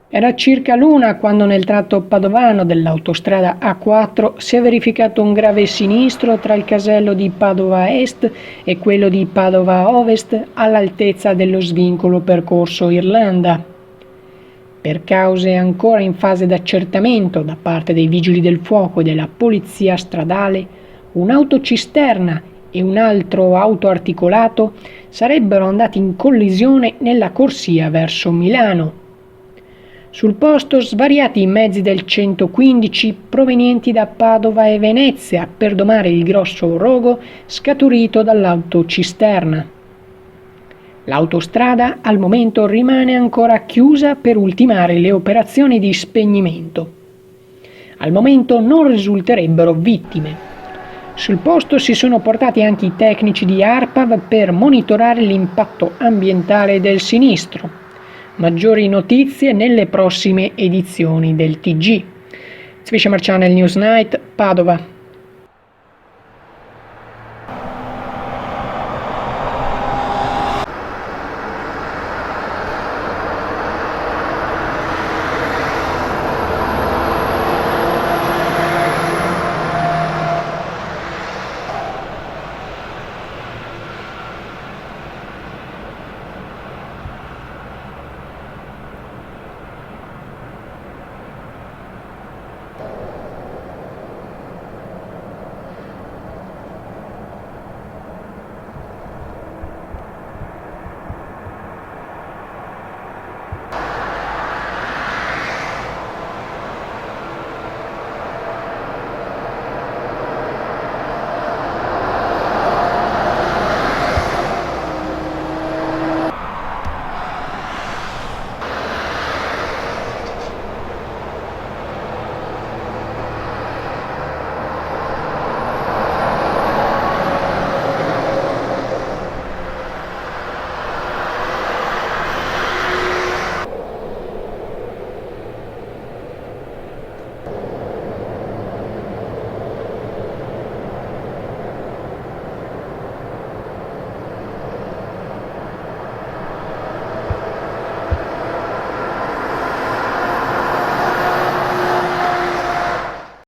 Era circa l'una quando nel tratto padovano dell'autostrada A4 si è verificato un grave sinistro tra il casello di Padova Est e quello di Padova Ovest all'altezza dello svincolo percorso Irlanda. Per cause ancora in fase d'accertamento da parte dei vigili del fuoco e della polizia stradale, un'autocisterna e un altro autoarticolato sarebbero andati in collisione nella corsia verso Milano. Sul posto svariati mezzi del 115 provenienti da Padova e Venezia per domare il grosso rogo scaturito dall'autocisterna. L'autostrada al momento rimane ancora chiusa per ultimare le operazioni di spegnimento. Al momento non risulterebbero vittime. Sul posto si sono portati anche i tecnici di ARPAV per monitorare l'impatto ambientale del sinistro. Maggiori notizie nelle prossime edizioni del TG. Swisher Channel News Night, Padova.